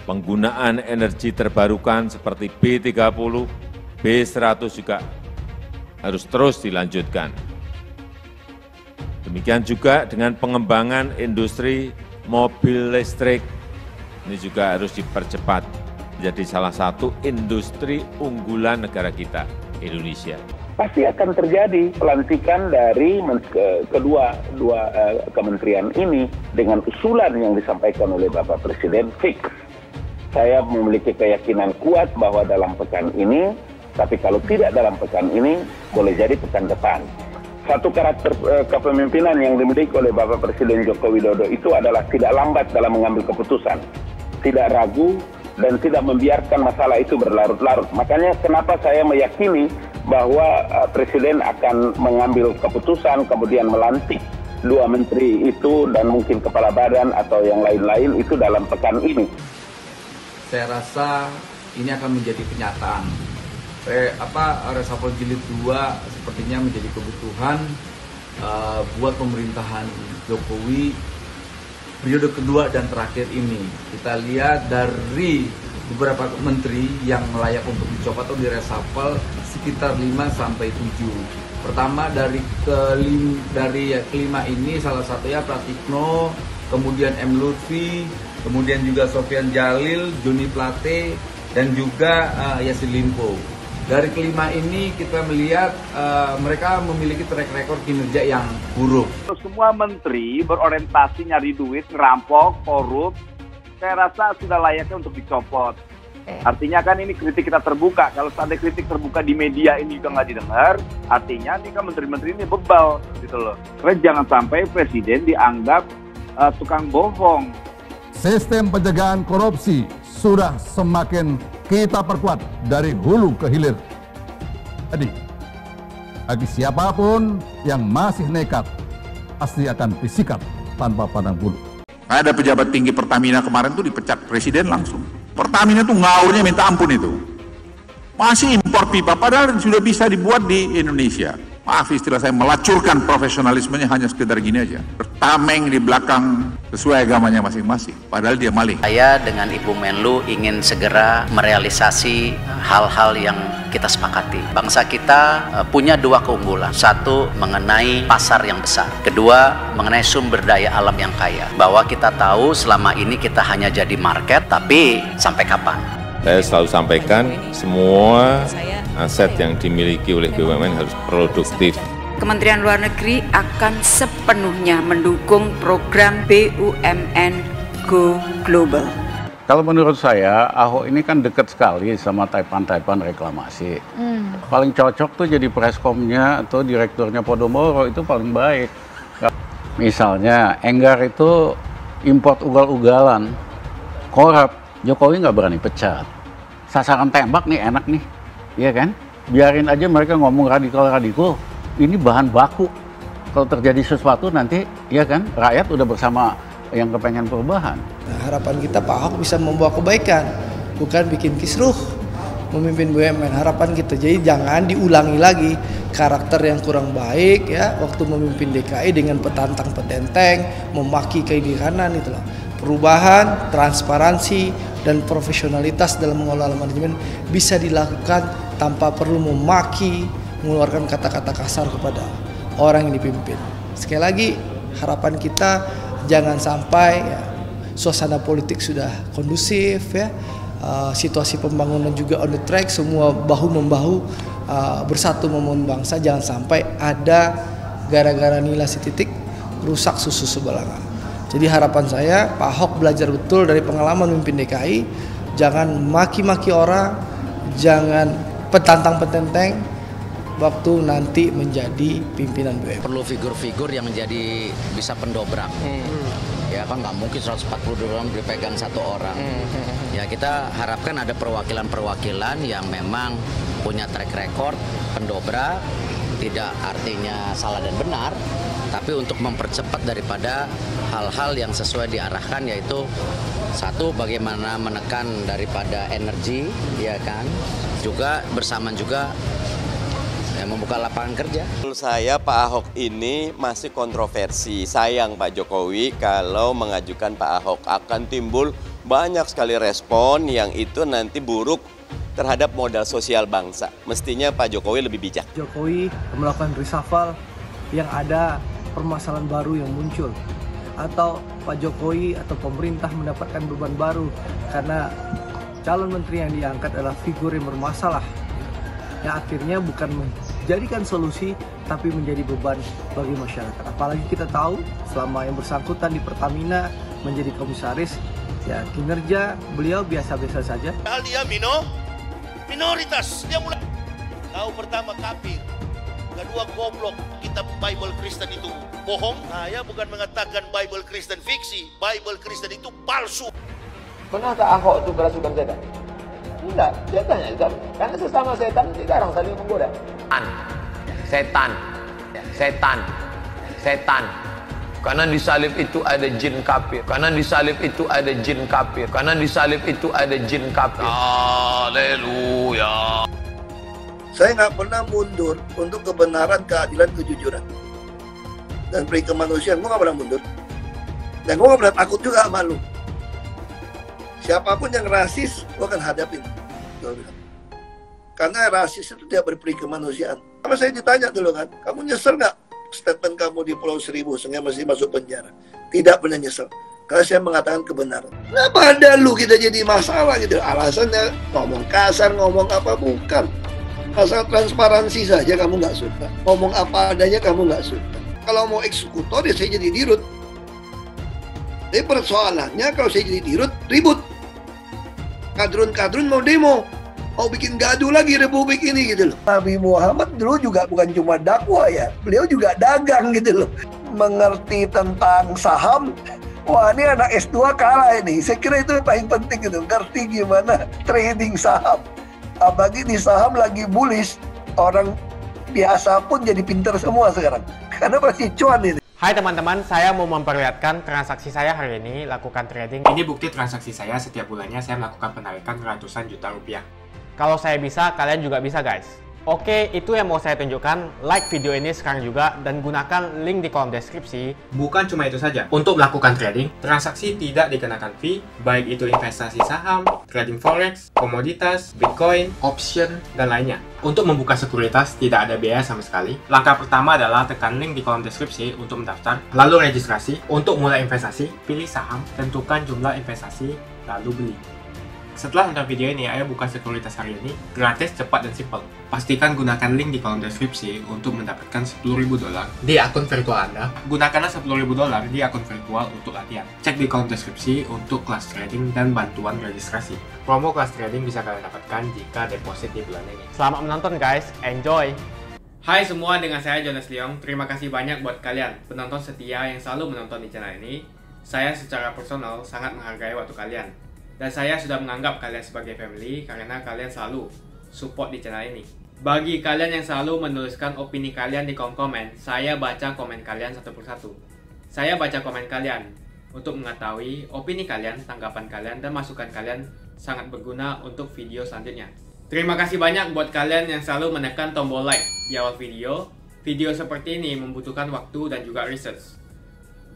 Penggunaan energi terbarukan seperti B30, B100 juga harus terus dilanjutkan. Demikian juga dengan pengembangan industri mobil listrik, ini juga harus dipercepat menjadi salah satu industri unggulan negara kita, Indonesia. Pasti akan terjadi pelantikan dari kedua kementerian ini dengan usulan yang disampaikan oleh Bapak Presiden fix. Saya memiliki keyakinan kuat bahwa dalam pekan ini, tapi kalau tidak dalam pekan ini, boleh jadi pekan depan. Satu karakter kepemimpinan yang dimiliki oleh Bapak Presiden Joko Widodo itu adalah tidak lambat dalam mengambil keputusan, tidak ragu, dan tidak membiarkan masalah itu berlarut-larut. Makanya kenapa saya meyakini bahwa Presiden akan mengambil keputusan, kemudian melantik dua menteri itu dan mungkin kepala badan atau yang lain-lain itu dalam pekan ini. Saya rasa ini akan menjadi kenyataan. Reshuffle jilid 2 sepertinya menjadi kebutuhan buat pemerintahan Jokowi periode kedua dan terakhir ini. Kita lihat dari beberapa menteri yang layak untuk dicopot atau direshuffle sekitar 5 sampai 7. Pertama dari kelima ini salah satunya Pratikno, kemudian M. Lutfi, kemudian juga Sofyan Jalil, Joni Plate, dan juga Yassin Limpo. Dari kelima ini kita melihat mereka memiliki track record kinerja yang buruk. Semua menteri berorientasi nyari duit, ngerampok, korup, saya rasa sudah layaknya untuk dicopot. Artinya kan ini kritik kita terbuka. Kalau seandainya kritik terbuka di media ini juga nggak didengar, artinya ini kan menteri-menteri ini bebal gitu loh. Karena jangan sampai presiden dianggap tukang bohong. Sistem pencegahan korupsi sudah semakin kita perkuat dari hulu ke hilir. Jadi, bagi siapapun yang masih nekat, pasti akan disikap tanpa pandang bulu. Ada pejabat tinggi Pertamina kemarin tuh dipecat presiden langsung. Pertamina tuh ngaurnya minta ampun itu. Masih impor pipa, padahal sudah bisa dibuat di Indonesia. Maaf istilah saya, melacurkan profesionalismenya hanya sekedar gini aja. Bertameng di belakang sesuai agamanya masing-masing, padahal dia maling. Saya dengan Ibu Menlu ingin segera merealisasi hal-hal yang kita sepakati. Bangsa kita punya dua keunggulan. Satu, mengenai pasar yang besar. Kedua, mengenai sumber daya alam yang kaya. Bahwa kita tahu selama ini kita hanya jadi market, tapi sampai kapan? Saya selalu sampaikan semua aset yang dimiliki oleh BUMN harus produktif. Kementerian Luar Negeri akan sepenuhnya mendukung program BUMN Go Global. Kalau menurut saya, Ahok ini kan dekat sekali sama taipan-taipan reklamasi. Paling cocok tuh jadi preskomnya atau direkturnya Podomoro, itu paling baik. Misalnya, Enggar itu import ugal-ugalan, korup, Jokowi nggak berani pecat. Sasaran tembak nih enak nih, iya kan? Biarin aja mereka ngomong radikal-radikal, ini bahan baku. Kalau terjadi sesuatu nanti, ya kan, rakyat udah bersama yang kepengen perubahan. Nah, harapan kita Pak Ahok bisa membawa kebaikan, bukan bikin kisruh memimpin BUMN. Harapan kita, jadi jangan diulangi lagi karakter yang kurang baik ya waktu memimpin DKI dengan petantang petenteng, memaki kiri kanan itu loh. Perubahan, transparansi, dan profesionalitas dalam mengelola manajemen bisa dilakukan tanpa perlu memaki, mengeluarkan kata-kata kasar kepada orang yang dipimpin. Sekali lagi, harapan kita jangan sampai ya, suasana politik sudah kondusif ya, situasi pembangunan juga on the track, semua bahu-membahu bersatu membangun bangsa, jangan sampai ada gara-gara nilai setitik rusak susu sebelangan. Jadi harapan saya Pak Ahok belajar betul dari pengalaman memimpin DKI, jangan maki-maki orang, jangan petantang petenteng waktu nanti menjadi pimpinan BUMN. Perlu figur-figur yang menjadi bisa pendobrak. Ya kan nggak mungkin 140 orang dipegang satu orang. Ya kita harapkan ada perwakilan-perwakilan yang memang punya track record pendobrak, tidak artinya salah dan benar, tapi untuk mempercepat daripada hal-hal yang sesuai diarahkan, yaitu satu bagaimana menekan daripada energi, ya kan, juga bersamaan juga membuka lapangan kerja. Menurut saya Pak Ahok ini masih kontroversi. Sayang Pak Jokowi kalau mengajukan Pak Ahok, akan timbul banyak sekali respon yang itu nanti buruk terhadap modal sosial bangsa. Mestinya Pak Jokowi lebih bijak. Jokowi melakukan reshuffle yang ada permasalahan baru yang muncul. Atau Pak Jokowi atau pemerintah mendapatkan beban baru karena calon menteri yang diangkat adalah figur yang bermasalah. Yang akhirnya bukan menjadikan solusi, tapi menjadi beban bagi masyarakat. Apalagi kita tahu selama yang bersangkutan di Pertamina menjadi komisaris, ya kinerja beliau biasa-biasa saja. Hal dia minoritas, dia mulai tahu pertama kafir, kedua goblok, kitab Bible Kristen itu bohong. Saya bukan mengatakan Bible Kristen fiksi, Bible Kristen itu palsu. Pernah tak Ahok itu kerasukan setan? Tidak, dia tanya, karena sesama setan dilarang saling menggoda. Setan. Karena di salib itu ada jin kafir. Haleluya. Saya nggak pernah mundur untuk kebenaran, keadilan, kejujuran, dan peri kemanusiaan. Gue nggak pernah mundur. Dan gue nggak pernah takut juga sama lu. Siapapun yang rasis, gue akan hadapin. Karena rasis itu tidak berperi kemanusiaan. Sama saya ditanya dulu kan, kamu nyesel nggak statement kamu di Pulau Seribu sehingga masih masuk penjara? Tidak pernah nyesel. Karena saya mengatakan kebenaran. Kenapa ada lu kita jadi masalah gitu? Alasannya ngomong kasar, ngomong apa, bukan. Asal transparansi saja kamu nggak suka. Ngomong apa adanya kamu nggak suka. Kalau mau eksekutor ya saya jadi dirut. Tapi persoalannya kalau saya jadi dirut, ribut. Kadrun-kadrun mau demo, mau bikin gaduh lagi republik ini gitu loh. Nabi Muhammad dulu juga bukan cuma dakwah ya, beliau juga dagang gitu loh. Mengerti tentang saham, wah ini anak S2 kalah ini. Saya kira itu yang paling penting gitu, ngerti gimana trading saham. Apalagi di saham lagi bullish, orang biasa pun jadi pintar semua sekarang. Karena pasti cuan ini. Hai teman-teman, saya mau memperlihatkan transaksi saya hari ini lakukan trading. Ini bukti transaksi saya, setiap bulannya saya melakukan penarikan ratusan juta rupiah. Kalau saya bisa, kalian juga bisa guys. Oke, itu yang mau saya tunjukkan. Like video ini sekarang juga dan gunakan link di kolom deskripsi. Bukan cuma itu saja. Untuk melakukan trading, transaksi tidak dikenakan fee, baik itu investasi saham, trading forex, komoditas, bitcoin, option, dan lainnya. Untuk membuka sekuritas, tidak ada biaya sama sekali. Langkah pertama adalah tekan link di kolom deskripsi untuk mendaftar, lalu registrasi. Untuk mulai investasi, pilih saham, tentukan jumlah investasi, lalu beli. Setelah nonton video ini, ayo buka sekuritas hari ini, gratis, cepat, dan simple. Pastikan gunakan link di kolom deskripsi untuk mendapatkan $10.000 di akun virtual Anda. Gunakanlah $10.000 di akun virtual untuk latihan. Cek di kolom deskripsi untuk kelas trading dan bantuan registrasi. Promo kelas trading bisa kalian dapatkan jika deposit di bulan ini. Selamat menonton guys, enjoy! Hai semua, dengan saya Jonas Leong. Terima kasih banyak buat kalian, penonton setia yang selalu menonton di channel ini. Saya secara personal sangat menghargai waktu kalian. Dan saya sudah menganggap kalian sebagai family karena kalian selalu support di channel ini. Bagi kalian yang selalu menuliskan opini kalian di kolom komen, saya baca komen kalian satu persatu. Saya baca komen kalian untuk mengetahui opini kalian, tanggapan kalian, dan masukan kalian sangat berguna untuk video selanjutnya. Terima kasih banyak buat kalian yang selalu menekan tombol like di awal video. Video seperti ini membutuhkan waktu dan juga research.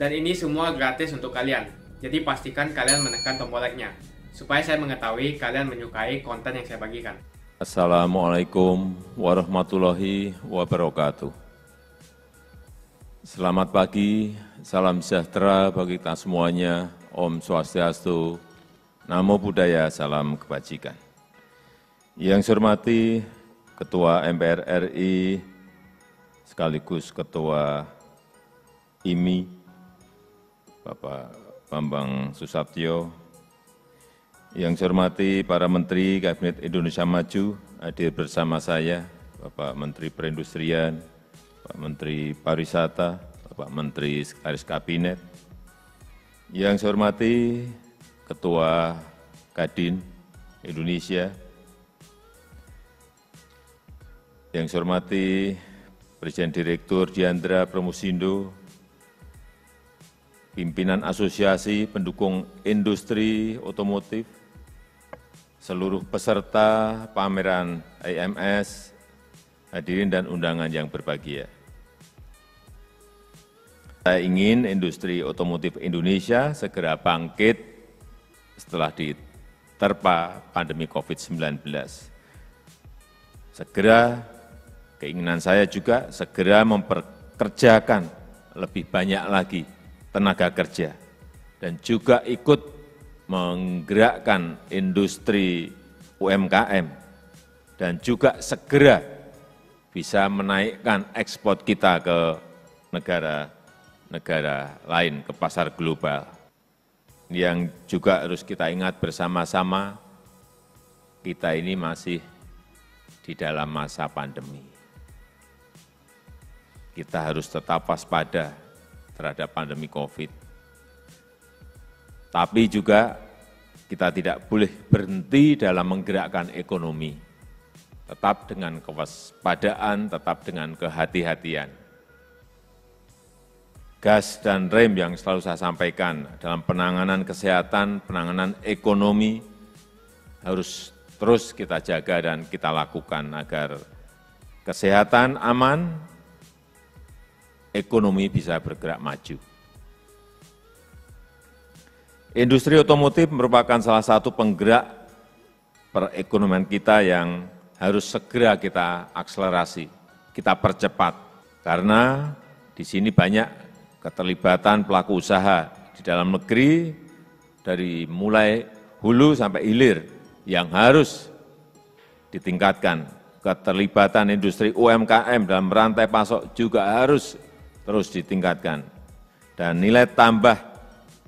Dan ini semua gratis untuk kalian. Jadi pastikan kalian menekan tombol like-nya supaya saya mengetahui kalian menyukai konten yang saya bagikan. Assalamualaikum warahmatullahi wabarakatuh. Selamat pagi, salam sejahtera bagi kita semuanya. Om Swastiastu, Namo Buddhaya, salam kebajikan. Yang saya hormati Ketua MPR RI sekaligus Ketua IMI, Bapak Bambang Susatyo. Yang saya hormati para Menteri Kabinet Indonesia Maju hadir bersama saya, Bapak Menteri Perindustrian, Pak Menteri Pariwisata, Bapak Menteri Sekretaris Kabinet. Yang saya hormati Ketua Kadin Indonesia. Yang saya hormati Presiden Direktur Diandra Promosindo, pimpinan Asosiasi Pendukung Industri Otomotif, seluruh peserta pameran IMS, hadirin dan undangan yang berbahagia. Saya ingin industri otomotif Indonesia segera bangkit setelah diterpa pandemi COVID-19. Segera, keinginan saya juga segera memperkerjakan lebih banyak lagi tenaga kerja dan juga ikut menggerakkan industri UMKM dan juga segera bisa menaikkan ekspor kita ke negara-negara lain, ke pasar global. Yang juga harus kita ingat bersama-sama, kita ini masih di dalam masa pandemi. Kita harus tetap waspada terhadap pandemi COVID. Tapi juga kita tidak boleh berhenti dalam menggerakkan ekonomi. Tetap dengan kewaspadaan, tetap dengan kehati-hatian. Gas dan rem yang selalu saya sampaikan dalam penanganan kesehatan, penanganan ekonomi harus terus kita jaga dan kita lakukan agar kesehatan aman, ekonomi bisa bergerak maju. Industri otomotif merupakan salah satu penggerak perekonomian kita yang harus segera kita akselerasi, kita percepat. Karena di sini banyak keterlibatan pelaku usaha di dalam negeri, dari mulai hulu sampai hilir, yang harus ditingkatkan. Keterlibatan industri UMKM dalam rantai pasok juga harus terus ditingkatkan. Dan nilai tambah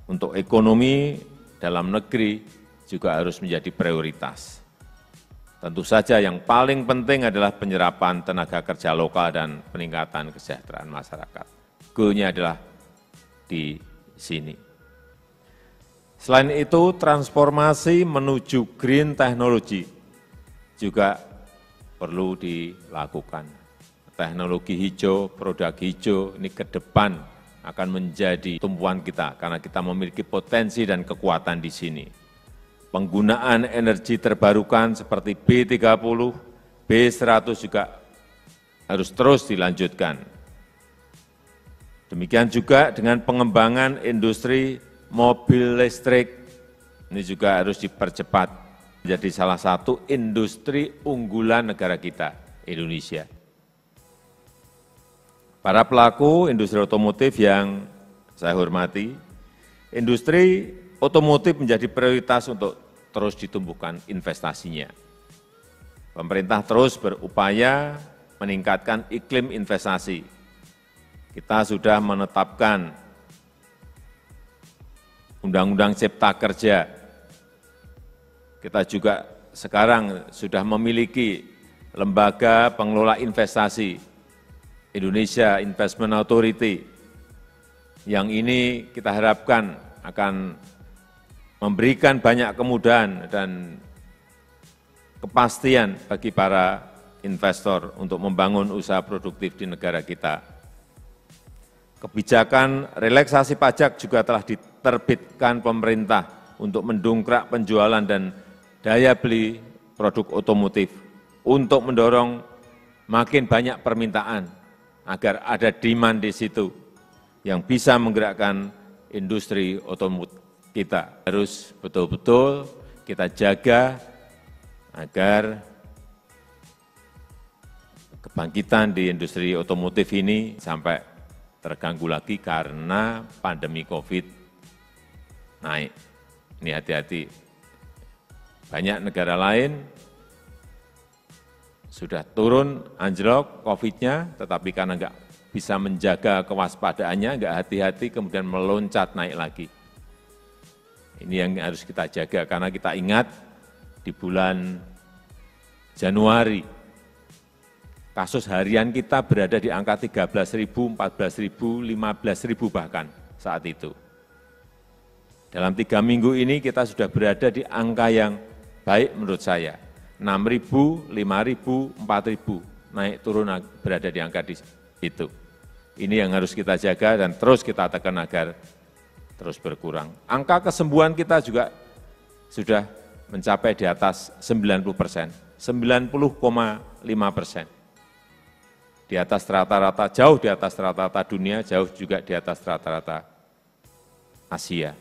untuk ekonomi dalam negeri juga harus menjadi prioritas. Tentu saja yang paling penting adalah penyerapan tenaga kerja lokal dan peningkatan kesejahteraan masyarakat. Goalnya adalah di sini. Selain itu, transformasi menuju green technology juga perlu dilakukan. Teknologi hijau, produk hijau ini ke depan akan menjadi tumpuan kita karena kita memiliki potensi dan kekuatan di sini. Penggunaan energi terbarukan seperti B30, B100 juga harus terus dilanjutkan. Demikian juga dengan pengembangan industri mobil listrik, ini juga harus dipercepat menjadi salah satu industri unggulan negara kita, Indonesia. Para pelaku industri otomotif yang saya hormati, industri otomotif menjadi prioritas untuk terus ditumbuhkan investasinya. Pemerintah terus berupaya meningkatkan iklim investasi. Kita sudah menetapkan Undang-Undang Cipta Kerja. Kita juga sekarang sudah memiliki lembaga pengelola investasi, Indonesia Investment Authority, yang ini kita harapkan akan memberikan banyak kemudahan dan kepastian bagi para investor untuk membangun usaha produktif di negara kita. Kebijakan relaksasi pajak juga telah diterbitkan pemerintah untuk mendongkrak penjualan dan daya beli produk otomotif, untuk mendorong makin banyak permintaan, agar ada demand di situ yang bisa menggerakkan industri otomotif kita. Harus betul-betul kita jaga agar kebangkitan di industri otomotif ini sampai terganggu lagi karena pandemi COVID naik. Ini hati-hati. Banyak negara lain sudah turun anjlok COVID-nya, tetapi karena nggak bisa menjaga kewaspadaannya, nggak hati-hati, kemudian meloncat naik lagi. Ini yang harus kita jaga, karena kita ingat di bulan Januari, kasus harian kita berada di angka 13.000, 14.000, 15.000 bahkan saat itu. Dalam 3 minggu ini kita sudah berada di angka yang baik menurut saya. 6.000, 5.000, 4.000, naik turun berada di angka itu. Ini yang harus kita jaga dan terus kita tekan agar terus berkurang. Angka kesembuhan kita juga sudah mencapai di atas 90%, 90,5%. Di atas rata-rata, jauh di atas rata-rata dunia, jauh juga di atas rata-rata Asia.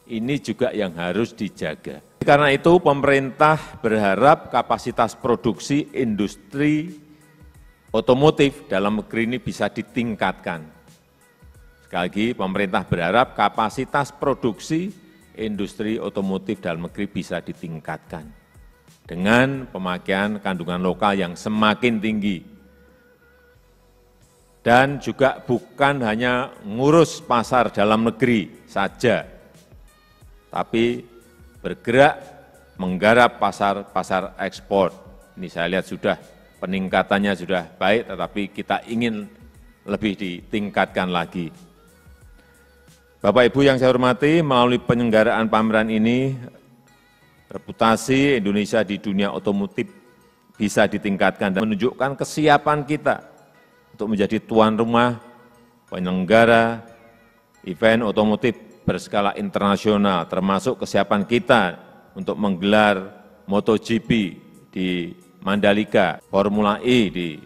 Ini juga yang harus dijaga. Karena itu pemerintah berharap kapasitas produksi industri otomotif dalam negeri ini bisa ditingkatkan. Sekali lagi, pemerintah berharap kapasitas produksi industri otomotif dalam negeri bisa ditingkatkan dengan pemakaian kandungan lokal yang semakin tinggi. Dan juga bukan hanya ngurus pasar dalam negeri saja, tapi bergerak menggarap pasar ekspor. Ini saya lihat sudah peningkatannya sudah baik, tetapi kita ingin lebih ditingkatkan lagi. Bapak Ibu yang saya hormati, melalui penyelenggaraan pameran ini, reputasi Indonesia di dunia otomotif bisa ditingkatkan dan menunjukkan kesiapan kita untuk menjadi tuan rumah penyelenggara event otomotif berskala internasional, termasuk kesiapan kita untuk menggelar MotoGP di Mandalika, Formula E di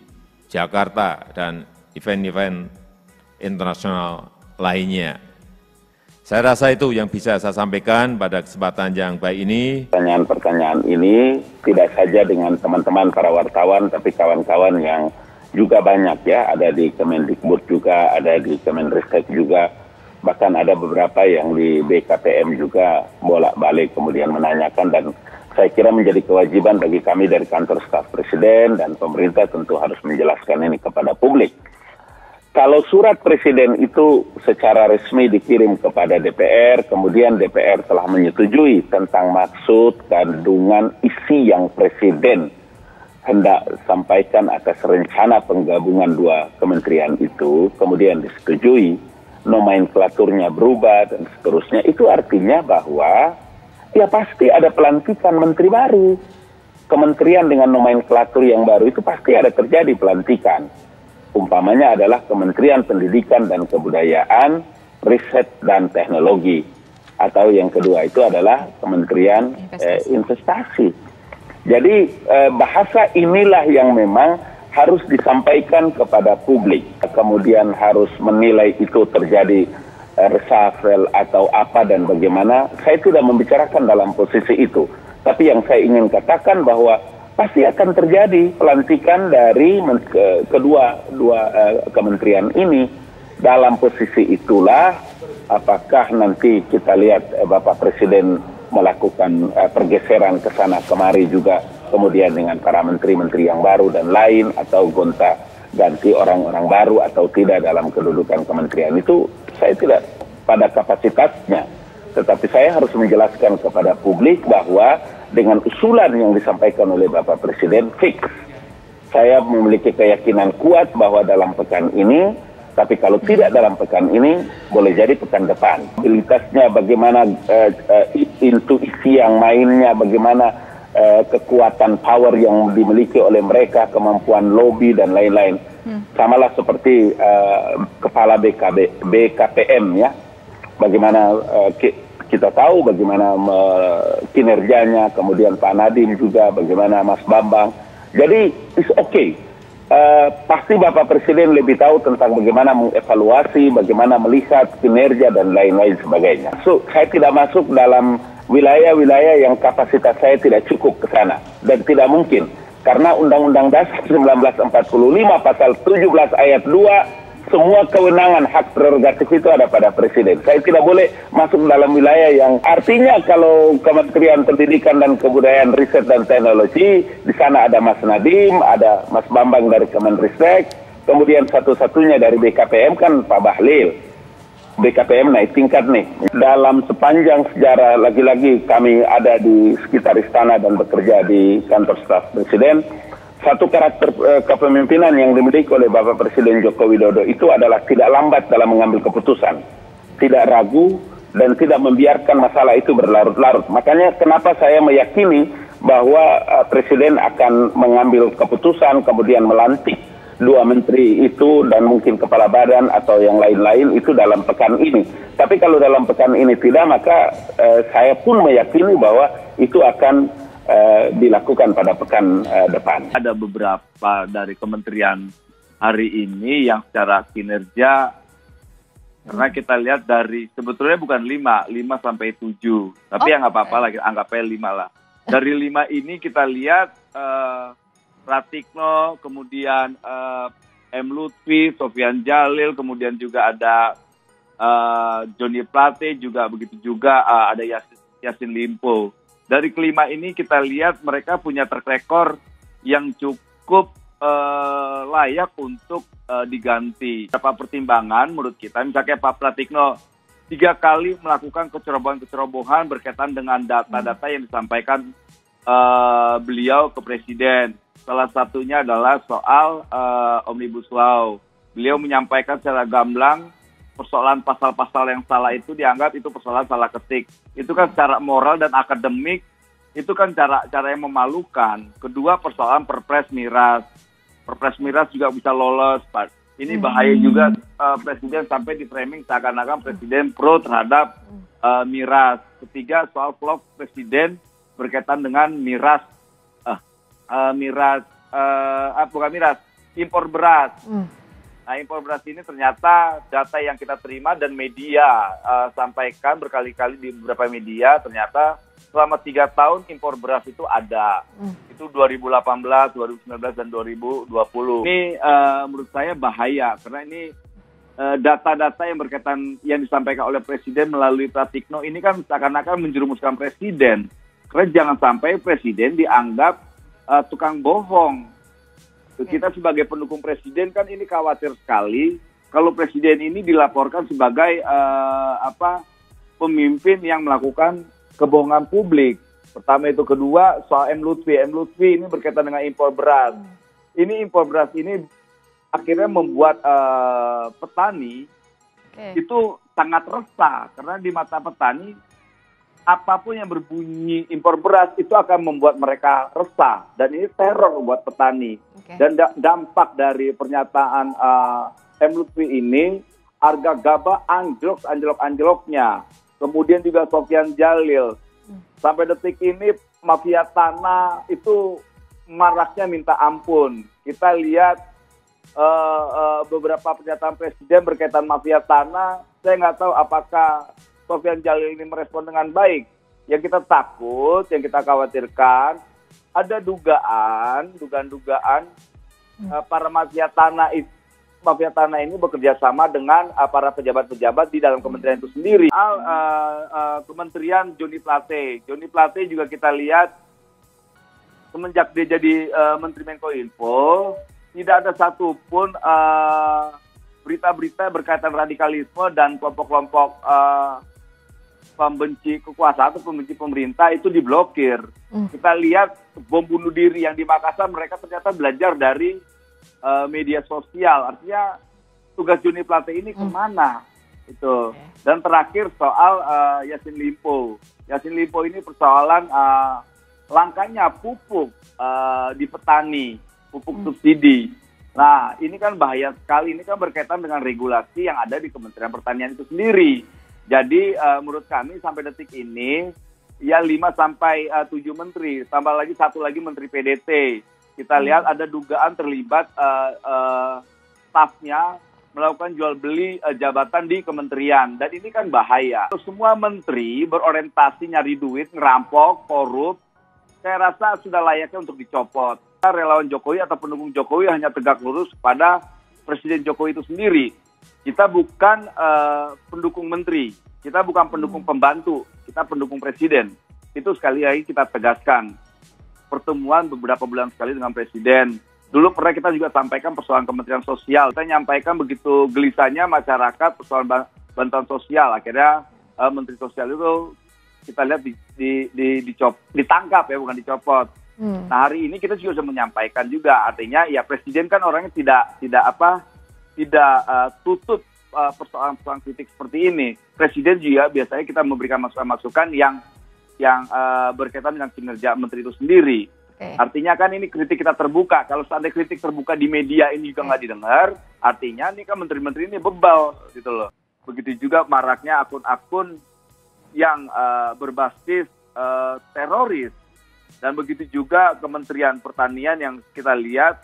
Jakarta, dan event-event internasional lainnya. Saya rasa itu yang bisa saya sampaikan pada kesempatan yang baik ini. Pertanyaan-pertanyaan ini tidak saja dengan teman-teman para wartawan, tapi kawan-kawan yang juga banyak ya, ada di Kemendikbud juga, ada di Kemenristek juga, bahkan ada beberapa yang di BKPM juga bolak-balik kemudian menanyakan, dan saya kira menjadi kewajiban bagi kami dari kantor staf Presiden dan pemerintah tentu harus menjelaskan ini kepada publik. Kalau surat Presiden itu secara resmi dikirim kepada DPR, kemudian DPR telah menyetujui tentang maksud, kandungan, isi yang Presiden hendak sampaikan atas rencana penggabungan dua kementerian itu, kemudian disetujui, nomenklaturnya berubah dan seterusnya, itu artinya bahwa ya pasti ada pelantikan menteri baru. Kementerian dengan nomenklatur yang baru itu pasti ada terjadi pelantikan. Umpamanya adalah Kementerian Pendidikan dan Kebudayaan, Riset dan Teknologi. Atau yang kedua itu adalah Kementerian Investasi. Jadi bahasa inilah yang memang harus disampaikan kepada publik. Kemudian harus menilai itu terjadi reshuffle atau apa dan bagaimana. Saya tidak membicarakan dalam posisi itu. Tapi yang saya ingin katakan bahwa pasti akan terjadi pelantikan dari kedua kementerian ini. Dalam posisi itulah apakah nanti kita lihat Bapak Presiden melakukan pergeseran ke sana kemari juga, kemudian dengan para menteri-menteri yang baru dan lain, atau gonta ganti orang-orang baru atau tidak dalam kedudukan kementerian itu, saya tidak pada kapasitasnya. Tetapi saya harus menjelaskan kepada publik bahwa dengan usulan yang disampaikan oleh Bapak Presiden fix, saya memiliki keyakinan kuat bahwa dalam pekan ini, tapi kalau tidak dalam pekan ini, boleh jadi pekan depan. Mobilitasnya bagaimana, intuisi yang mainnya, bagaimana kekuatan power yang dimiliki oleh mereka, kemampuan lobby dan lain-lain. Samalah seperti kepala BKPM ya, bagaimana kita tahu bagaimana kinerjanya, kemudian Pak Nadiem juga, bagaimana Mas Bambang. Jadi it's okay. Pasti Bapak Presiden lebih tahu tentang bagaimana mengevaluasi, bagaimana melihat kinerja dan lain-lain sebagainya. So, saya tidak masuk dalam wilayah-wilayah yang kapasitas saya tidak cukup ke sana. Dan tidak mungkin. Karena Undang-Undang Dasar 1945 pasal 17 ayat 2, semua kewenangan hak prerogatif itu ada pada Presiden. Saya tidak boleh masuk dalam wilayah yang artinya kalau Kementerian Pendidikan dan Kebudayaan, Riset dan Teknologi, di sana ada Mas Nadiem, ada Mas Bambang dari Kemenristek, kemudian satu-satunya dari BKPM kan Pak Bahlil. BKPM naik tingkat nih. Dalam sepanjang sejarah, lagi-lagi kami ada di sekitar istana dan bekerja di kantor staf Presiden, satu karakter kepemimpinan yang dimiliki oleh Bapak Presiden Joko Widodo itu adalah tidak lambat dalam mengambil keputusan, tidak ragu, dan tidak membiarkan masalah itu berlarut-larut. Makanya kenapa saya meyakini bahwa Presiden akan mengambil keputusan, kemudian melantik dua menteri itu dan mungkin kepala badan atau yang lain-lain itu dalam pekan ini. Tapi kalau dalam pekan ini tidak, maka saya pun meyakini bahwa itu akan dilakukan pada pekan depan. Ada beberapa dari kementerian hari ini yang secara kinerja Karena kita lihat dari, sebetulnya bukan 5 sampai 7. Tapi ya nggak apa-apa lah, anggapnya 5 lah. Dari 5 ini kita lihat Pratikno, kemudian M. Lutfi, Sofyan Jalil, kemudian juga ada Joni Plate, juga begitu juga ada Yassin Limpo. Dari kelima ini kita lihat mereka punya track record yang cukup layak untuk diganti. Beberapa pertimbangan menurut kita, misalnya Pak Pratikno 3 kali melakukan kecerobohan berkaitan dengan data-data yang disampaikan beliau ke Presiden. Salah satunya adalah soal Omnibus Law. Beliau menyampaikan secara gamblang persoalan pasal-pasal yang salah itu dianggap itu persoalan salah ketik. Itu kan secara moral dan akademik, itu kan cara yang memalukan. Kedua, persoalan Perpres Miras. Perpres Miras juga bisa lolos, Pak. Ini bahaya juga Presiden sampai di framing seakan-akan Presiden pro terhadap miras. Ketiga, soal vlog Presiden berkaitan dengan miras, bukan miras, impor beras. Nah, impor beras ini ternyata data yang kita terima dan media sampaikan berkali-kali di beberapa media, ternyata selama 3 tahun impor beras itu ada. Itu 2018, 2019, dan 2020. Ini menurut saya bahaya, karena ini data-data yang berkaitan yang disampaikan oleh Presiden melalui Pratikno ini kan seakan-akan menjerumuskan Presiden. Karena jangan sampai Presiden dianggap tukang bohong. Kita sebagai pendukung Presiden kan ini khawatir sekali kalau Presiden ini dilaporkan sebagai pemimpin yang melakukan kebohongan publik. Pertama itu. Kedua, soal M. Lutfi. M. Lutfi ini berkaitan dengan impor beras. Ini impor beras ini akhirnya membuat petani itu sangat resah. Karena di mata petani, apapun yang berbunyi impor beras itu akan membuat mereka resah. Dan ini teror buat petani. Dan dampak dari pernyataan M. Lutfi ini, harga gabah anjlok-anjloknya. Kemudian juga Sofyan Jalil. Sampai detik ini mafia tanah itu maraknya minta ampun. Kita lihat beberapa pernyataan Presiden berkaitan mafia tanah. Saya nggak tahu apakah Sofyan Jalil ini merespon dengan baik. Yang kita takut, yang kita khawatirkan, ada dugaan para mafia tanah ini bekerja sama dengan para pejabat-pejabat di dalam kementerian itu sendiri. Kementerian Joni Plate. Joni Plate juga kita lihat semenjak dia jadi Menteri Menkominfo, tidak ada satupun berita-berita berkaitan radikalisme dan kelompok-kelompok pembenci kekuasaan atau pembenci pemerintah itu diblokir. Kita lihat bom bunuh diri yang di Makassar, mereka ternyata belajar dari media sosial. Artinya tugas Joni Plate ini kemana? Itu. Dan terakhir soal Yassin Limpo. Yassin Limpo ini persoalan langkanya pupuk di petani, pupuk subsidi. Nah, ini kan bahaya sekali. Ini kan berkaitan dengan regulasi yang ada di Kementerian Pertanian itu sendiri. Jadi menurut kami sampai detik ini ya 5 sampai 7 menteri, tambah lagi 1 lagi menteri PDT. Kita lihat ada dugaan terlibat stafnya melakukan jual beli jabatan di kementerian, dan ini kan bahaya. Semua menteri berorientasi nyari duit, ngerampok, korup, saya rasa sudah layaknya untuk dicopot. Relawan Jokowi atau pendukung Jokowi hanya tegak lurus pada Presiden Jokowi itu sendiri. Kita bukan pendukung menteri, kita bukan pendukung pembantu, kita pendukung Presiden. Itu sekali lagi kita tegaskan. Pertemuan beberapa bulan sekali dengan Presiden. Dulu pernah kita juga sampaikan persoalan Kementerian Sosial. Kita nyampaikan begitu gelisahnya masyarakat persoalan bantuan sosial. Akhirnya Menteri Sosial itu kita lihat ditangkap ya, bukan dicopot. Nah, hari ini kita juga sudah menyampaikan juga. Artinya ya Presiden kan orangnya tidak tutup persoalan-persoalan kritik seperti ini. Presiden juga biasanya kita memberikan masukan-masukan yang berkaitan dengan kinerja menteri itu sendiri. Artinya kan ini kritik kita terbuka. Kalau seandainya kritik terbuka di media ini juga nggak didengar, artinya ini kan menteri-menteri ini bebal gitu loh. Begitu juga maraknya akun-akun yang berbasis teroris. Dan begitu juga Kementerian Pertanian yang kita lihat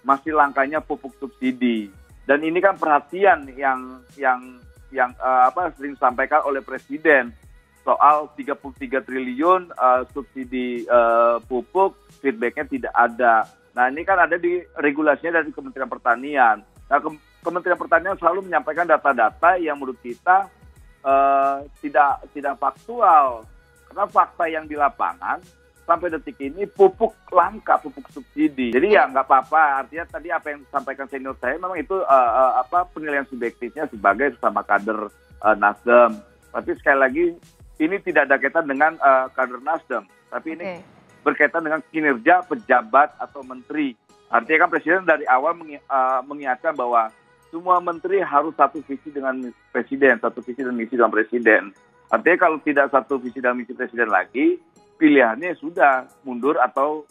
masih langkanya pupuk subsidi. Dan ini kan perhatian yang yang sering disampaikan oleh Presiden soal 33 triliun subsidi pupuk, feedbacknya tidak ada. Nah ini kan ada di regulasinya dari Kementerian Pertanian. Nah Kementerian Pertanian selalu menyampaikan data-data yang menurut kita tidak faktual. Karena fakta yang di lapangan sampai detik ini pupuk langka, pupuk subsidi. Jadi ya nggak apa-apa. Artinya tadi apa yang disampaikan senior saya memang itu penilaian subjektifnya sebagai sesama kader Nasdem. Tapi sekali lagi ini tidak ada kaitan dengan kader Nasdem, tapi ini berkaitan dengan kinerja pejabat atau menteri. Artinya kan Presiden dari awal mengingatkan bahwa semua menteri harus satu visi dengan Presiden, satu visi dan misi dengan Presiden. Artinya kalau tidak satu visi dan misi Presiden lagi, pilihannya sudah mundur atau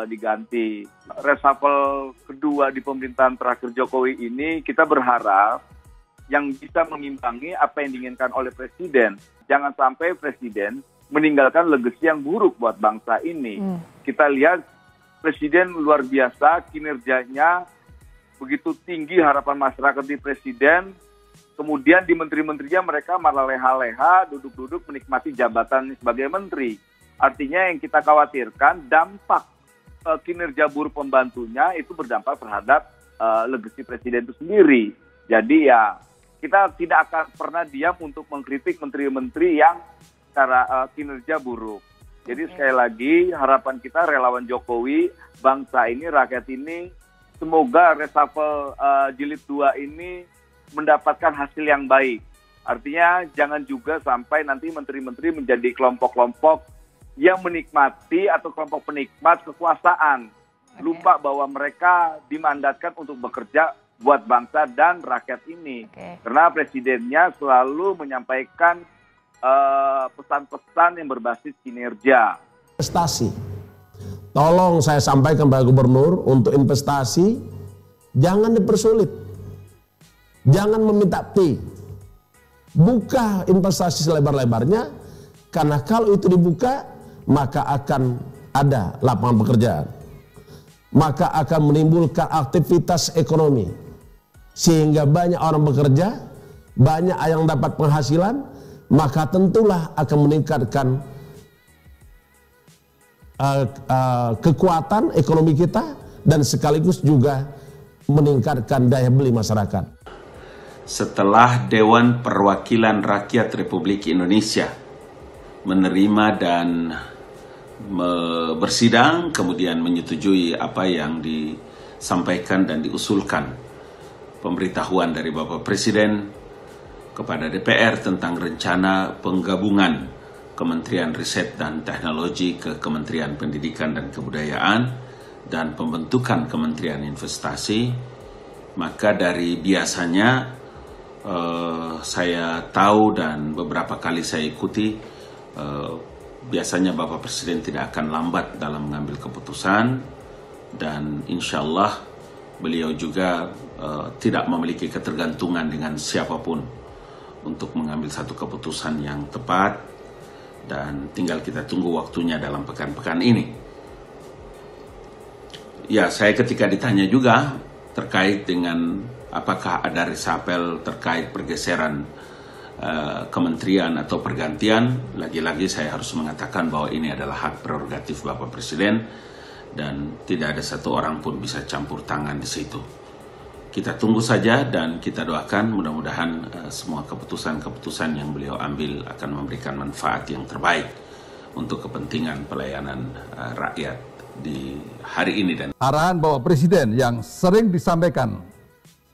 diganti. Reshuffle kedua di pemerintahan terakhir Jokowi ini kita berharap yang bisa mengimbangi apa yang diinginkan oleh Presiden. Jangan sampai Presiden meninggalkan legasi yang buruk buat bangsa ini. Kita lihat Presiden luar biasa, kinerjanya begitu tinggi, harapan masyarakat di Presiden. Kemudian di menteri-menterinya mereka malah leha-leha, duduk-duduk menikmati jabatan sebagai menteri. Artinya yang kita khawatirkan dampak kinerja buruk pembantunya itu berdampak terhadap legasi Presiden itu sendiri. Jadi ya kita tidak akan pernah diam untuk mengkritik menteri-menteri yang secara kinerja buruk. Jadi sekali lagi harapan kita relawan Jokowi, bangsa ini, rakyat ini, semoga reshuffle jilid 2 ini mendapatkan hasil yang baik. Artinya jangan juga sampai nanti menteri-menteri menjadi kelompok-kelompok yang menikmati atau kelompok penikmat kekuasaan. Lupa bahwa mereka dimandatkan untuk bekerja buat bangsa dan rakyat ini. Karena presidennya selalu menyampaikan pesan-pesan yang berbasis kinerja. Investasi. Tolong saya sampaikan Pak Gubernur, untuk investasi jangan dipersulit. Jangan meminta fee. Buka investasi selebar-lebarnya, karena kalau itu dibuka, maka akan ada lapangan pekerjaan. Maka akan menimbulkan aktivitas ekonomi. Sehingga banyak orang bekerja, banyak yang dapat penghasilan, maka tentulah akan meningkatkan kekuatan ekonomi kita dan sekaligus juga meningkatkan daya beli masyarakat. Setelah Dewan Perwakilan Rakyat Republik Indonesia menerima dan bersidang, kemudian menyetujui apa yang disampaikan dan diusulkan pemberitahuan dari Bapak Presiden kepada DPR tentang rencana penggabungan Kementerian Riset dan Teknologi ke Kementerian Pendidikan dan Kebudayaan dan pembentukan Kementerian Investasi, maka dari biasanya saya tahu dan beberapa kali saya ikuti, biasanya Bapak Presiden tidak akan lambat dalam mengambil keputusan, dan insya Allah beliau juga tidak memiliki ketergantungan dengan siapapun untuk mengambil satu keputusan yang tepat, dan tinggal kita tunggu waktunya dalam pekan-pekan ini. Ya, saya ketika ditanya juga terkait dengan apakah ada reshuffle terkait pergeseran kementerian atau pergantian, lagi-lagi saya harus mengatakan bahwa ini adalah hak prerogatif Bapak Presiden dan tidak ada satu orang pun bisa campur tangan di situ. Kita tunggu saja dan kita doakan mudah-mudahan semua keputusan-keputusan yang beliau ambil akan memberikan manfaat yang terbaik untuk kepentingan pelayanan rakyat di hari ini. Dan arahan Bapak Presiden yang sering disampaikan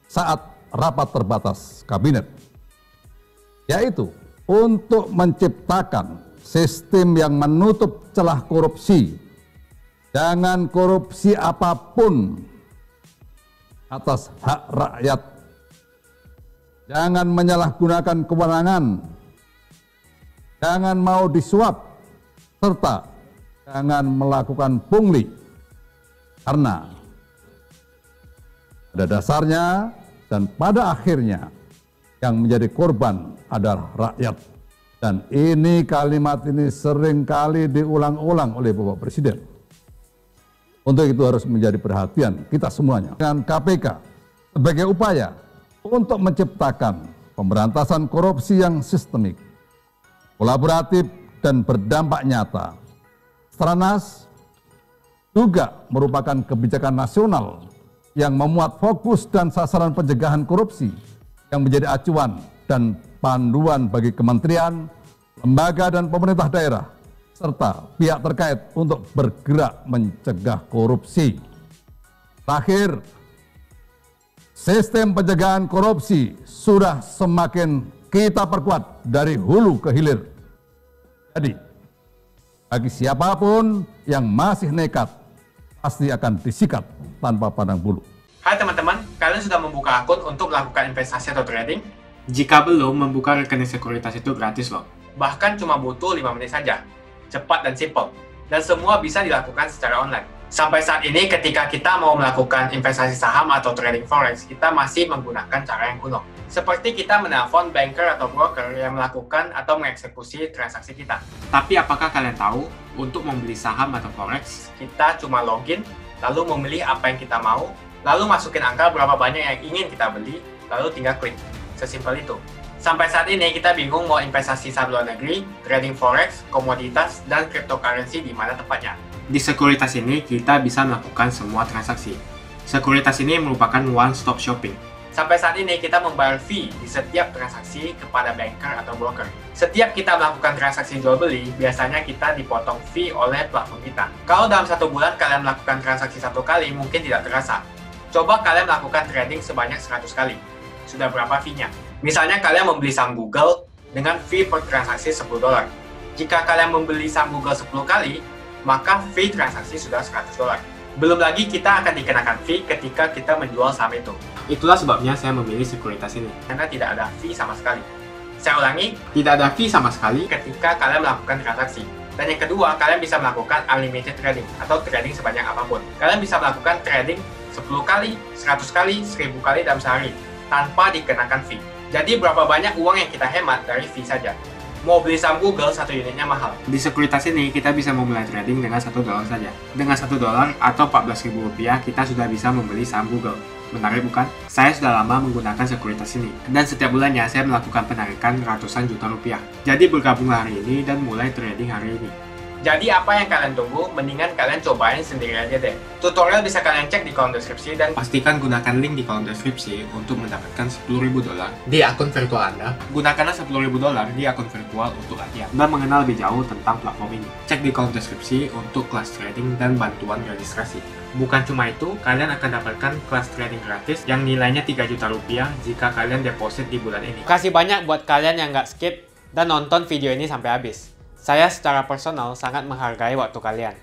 saat rapat terbatas kabinet, yaitu untuk menciptakan sistem yang menutup celah korupsi. Jangan korupsi apapun atas hak rakyat. Jangan menyalahgunakan kewenangan. Jangan mau disuap, serta jangan melakukan pungli. Karena pada dasarnya dan pada akhirnya yang menjadi korban adalah rakyat. Dan ini kalimat ini seringkali diulang-ulang oleh Bapak Presiden. Untuk itu harus menjadi perhatian kita semuanya. Dengan KPK sebagai upaya untuk menciptakan pemberantasan korupsi yang sistemik, kolaboratif, dan berdampak nyata. Stranas juga merupakan kebijakan nasional yang memuat fokus dan sasaran pencegahan korupsi yang menjadi acuan dan panduan bagi kementerian, lembaga, dan pemerintah daerah, serta pihak terkait untuk bergerak mencegah korupsi. Terakhir, sistem pencegahan korupsi sudah semakin kita perkuat dari hulu ke hilir. Jadi, bagi siapapun yang masih nekat, pasti akan disikat tanpa pandang bulu. Hai teman-teman, kalian sudah membuka akun untuk melakukan investasi atau trading? Jika belum, membuka rekening sekuritas itu gratis loh. Bahkan cuma butuh 5 menit saja. Cepat dan simple. Dan semua bisa dilakukan secara online. Sampai saat ini ketika kita mau melakukan investasi saham atau trading forex, kita masih menggunakan cara yang kuno. Seperti kita menelpon banker atau broker yang melakukan atau mengeksekusi transaksi kita. Tapi apakah kalian tahu, untuk membeli saham atau forex, kita cuma login, lalu memilih apa yang kita mau, lalu masukin angka berapa banyak yang ingin kita beli, lalu tinggal klik. Sesimpel itu. Sampai saat ini kita bingung mau investasi saham luar negeri, trading forex, komoditas, dan cryptocurrency di mana tepatnya. Di sekuritas ini kita bisa melakukan semua transaksi. Sekuritas ini merupakan one-stop shopping. Sampai saat ini kita membayar fee di setiap transaksi kepada banker atau broker. Setiap kita melakukan transaksi jual beli, biasanya kita dipotong fee oleh platform kita. Kalau dalam 1 bulan kalian melakukan transaksi 1 kali, mungkin tidak terasa. Coba kalian melakukan trading sebanyak 100 kali. Sudah berapa fee-nya? Misalnya kalian membeli saham Google dengan fee per transaksi $10. Jika kalian membeli saham Google 10 kali, maka fee transaksi sudah $100. Belum lagi kita akan dikenakan fee ketika kita menjual saham itu. Itulah sebabnya saya memilih sekuritas ini, karena tidak ada fee sama sekali. Saya ulangi, tidak ada fee sama sekali ketika kalian melakukan transaksi. Dan yang kedua, kalian bisa melakukan unlimited trading atau trading sebanyak apapun. Kalian bisa melakukan trading 10 kali, 100 kali, 1000 kali dalam sehari tanpa dikenakan fee. Jadi berapa banyak uang yang kita hemat dari fee saja. Mau beli saham Google, 1 unitnya mahal. Di sekuritas ini kita bisa memulai trading dengan $1 saja. Dengan $1 atau Rp14.000 kita sudah bisa membeli saham Google. Menarik bukan? Saya sudah lama menggunakan sekuritas ini. Dan setiap bulannya saya melakukan penarikan ratusan juta rupiah. Jadi bergabunglah hari ini dan mulai trading hari ini. Jadi apa yang kalian tunggu, mendingan kalian cobain sendiri aja deh. Tutorial bisa kalian cek di kolom deskripsi dan pastikan gunakan link di kolom deskripsi untuk mendapatkan $10.000 di akun virtual Anda. Gunakanlah $10.000 di akun virtual untuk latihan dan mengenal lebih jauh tentang platform ini. Cek di kolom deskripsi untuk kelas trading dan bantuan registrasi. Bukan cuma itu, kalian akan dapatkan kelas trading gratis yang nilainya Rp3 juta jika kalian deposit di bulan ini. Kasih banyak buat kalian yang nggak skip dan nonton video ini sampai habis. Saya secara personal sangat menghargai waktu kalian.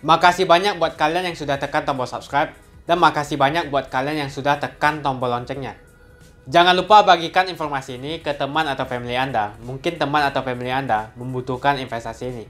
Makasih banyak buat kalian yang sudah tekan tombol subscribe, dan makasih banyak buat kalian yang sudah tekan tombol loncengnya. Jangan lupa bagikan informasi ini ke teman atau family Anda. Mungkin teman atau family Anda membutuhkan investasi ini.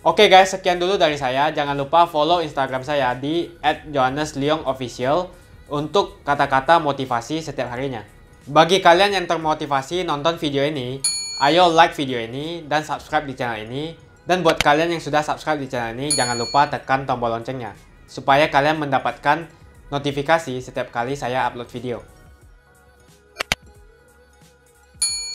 Oke guys, sekian dulu dari saya. Jangan lupa follow Instagram saya di @johannesleongofficial untuk kata-kata motivasi setiap harinya. Bagi kalian yang termotivasi nonton video ini, ayo like video ini dan subscribe di channel ini. Dan buat kalian yang sudah subscribe di channel ini, jangan lupa tekan tombol loncengnya supaya kalian mendapatkan notifikasi setiap kali saya upload video.